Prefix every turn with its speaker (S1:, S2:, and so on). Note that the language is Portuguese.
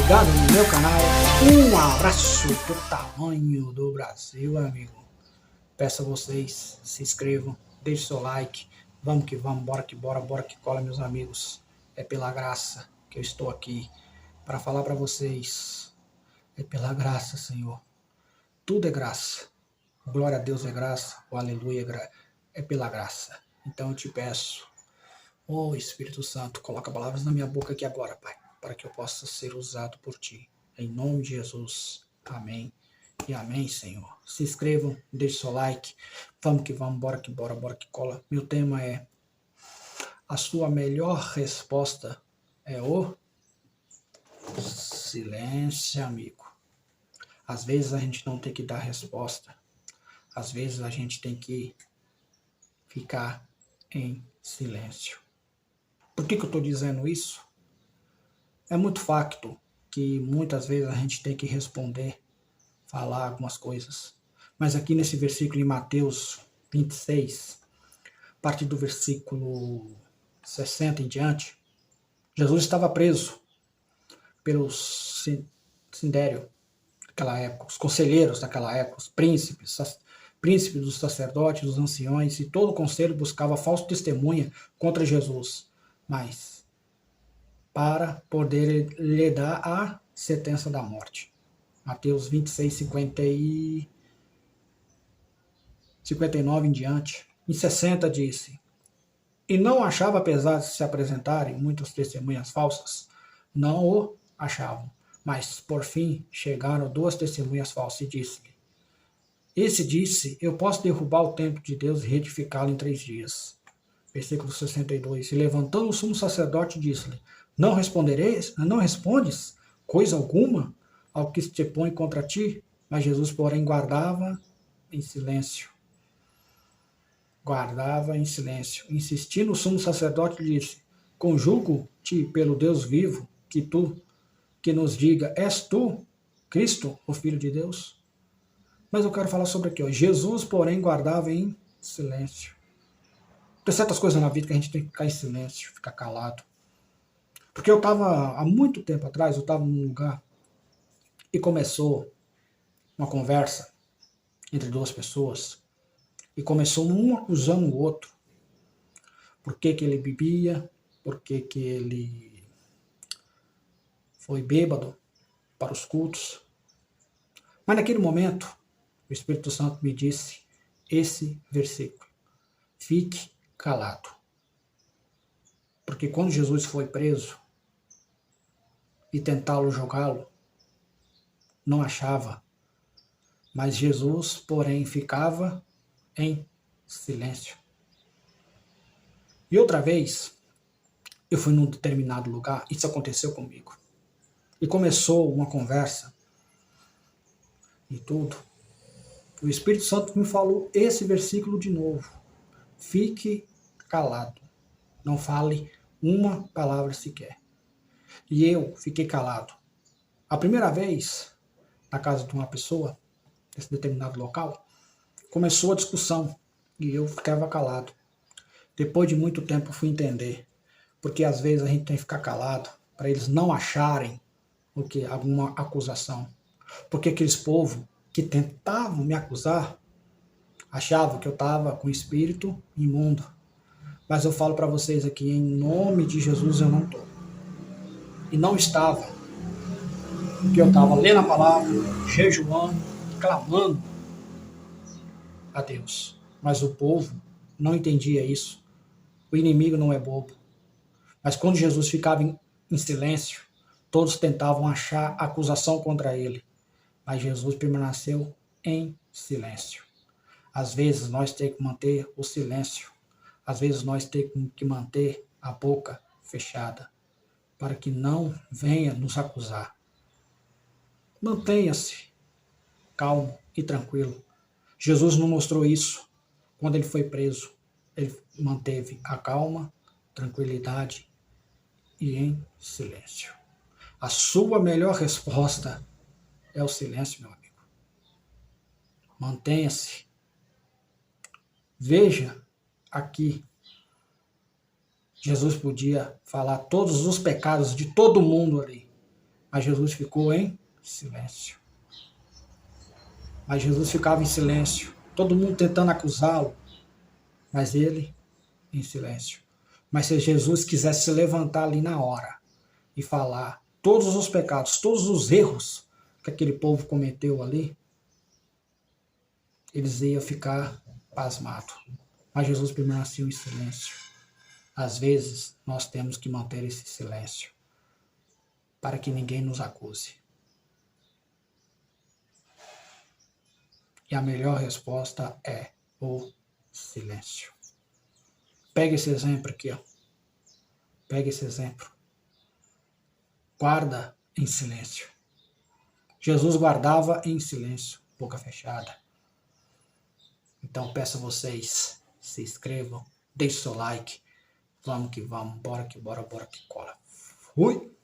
S1: ligado no meu canal. Um abraço do tamanho do Brasil, amigo. Peço a vocês, se inscrevam, deixe seu like. Vamos que vamos, bora que bora, bora que cola, meus amigos. É pela graça que eu estou aqui para falar para vocês. É pela graça, Senhor. Tudo é graça. Glória a Deus é graça. O aleluia é pela graça. Então eu te peço, Espírito Santo, coloca palavras na minha boca aqui agora, Pai, para que eu possa ser usado por Ti. Em nome de Jesus. Amém. E amém, Senhor. Se inscrevam, deixe seu like. Vamos que vamos, bora que bora, bora que cola. Meu tema é: a sua melhor resposta é o silêncio, amigo. Às vezes a gente não tem que dar resposta. Às vezes a gente tem que ficar em silêncio. Por que eu estou dizendo isso? É muito facto que muitas vezes a gente tem que responder, falar algumas coisas. Mas aqui nesse versículo em Mateus 26, a partir do versículo 60 em diante, Jesus estava preso pelos sindério daquela época, os conselheiros daquela época, os príncipes dos sacerdotes, dos anciões, e todo o conselho buscava falso testemunha contra Jesus, mas para poder lhe dar a sentença da morte. Mateus 26, 59 em diante. Em 60 disse: e não achava, apesar de se apresentarem muitas testemunhas falsas, não o achavam. Mas, por fim, chegaram 2 testemunhas falsas e disse-lhe: esse disse, eu posso derrubar o templo de Deus e reedificá-lo em 3 dias. Versículo 62. E levantando o sumo sacerdote, disse-lhe: não respondes coisa alguma ao que se te põe contra ti? Mas Jesus, porém, guardava em silêncio. Insistindo, o sumo sacerdote disse: conjuro-te pelo Deus vivo, que nos diga, és tu, Cristo, o Filho de Deus? Mas eu quero falar sobre aqui, ó. Jesus, porém, guardava em silêncio. Tem certas coisas na vida que a gente tem que ficar em silêncio, ficar calado. Porque eu estava, há muito tempo atrás, eu estava num lugar e começou uma conversa entre 2 pessoas. E começou um acusando o outro. Por que ele bebia, por que ele foi bêbado para os cultos. Mas naquele momento, o Espírito Santo me disse esse versículo: fique calado. Porque quando Jesus foi preso e tentaram jogá-lo, não achava. Mas Jesus, porém, ficava em silêncio. E outra vez, eu fui num determinado lugar, isso aconteceu comigo. E começou uma conversa e tudo. O Espírito Santo me falou esse versículo de novo: fique calado, não fale uma palavra sequer. E eu fiquei calado. A primeira vez, na casa de uma pessoa, nesse determinado local, começou a discussão e eu ficava calado. Depois de muito tempo eu fui entender, porque às vezes a gente tem que ficar calado para eles não acharem alguma acusação. Porque aqueles povos que tentavam me acusar achavam que eu estava com espírito imundo. Mas eu falo para vocês aqui, em nome de Jesus, eu não estou. E não estava. Porque eu estava lendo a palavra, jejuando, clamando a Deus. Mas o povo não entendia isso. O inimigo não é bobo. Mas quando Jesus ficava em silêncio, todos tentavam achar acusação contra ele. Mas Jesus permaneceu em silêncio. Às vezes nós temos que manter o silêncio. Às vezes nós temos que manter a boca fechada, para que não venha nos acusar. Mantenha-se calmo e tranquilo. Jesus não mostrou isso quando ele foi preso. Ele manteve a calma, tranquilidade e em silêncio. A sua melhor resposta é o silêncio, meu amigo. Mantenha-se. Veja aqui, Jesus podia falar todos os pecados de todo mundo ali, Mas Jesus ficou em silêncio. Mas Jesus ficava em silêncio. Todo mundo tentando acusá-lo, mas ele em silêncio. Mas se Jesus quisesse se levantar ali na hora e falar todos os pecados, todos os erros que aquele povo cometeu ali, eles iam ficar pasmados. Mas Jesus permaneceu em silêncio. Às vezes, nós temos que manter esse silêncio para que ninguém nos acuse. E a melhor resposta é o silêncio. Pega esse exemplo aqui, ó. Pega esse exemplo. Guarda em silêncio. Jesus guardava em silêncio, boca fechada. Então peço a vocês, se inscrevam, deixem seu like. Vamos que vamos, bora que bora, bora que cola. Fui!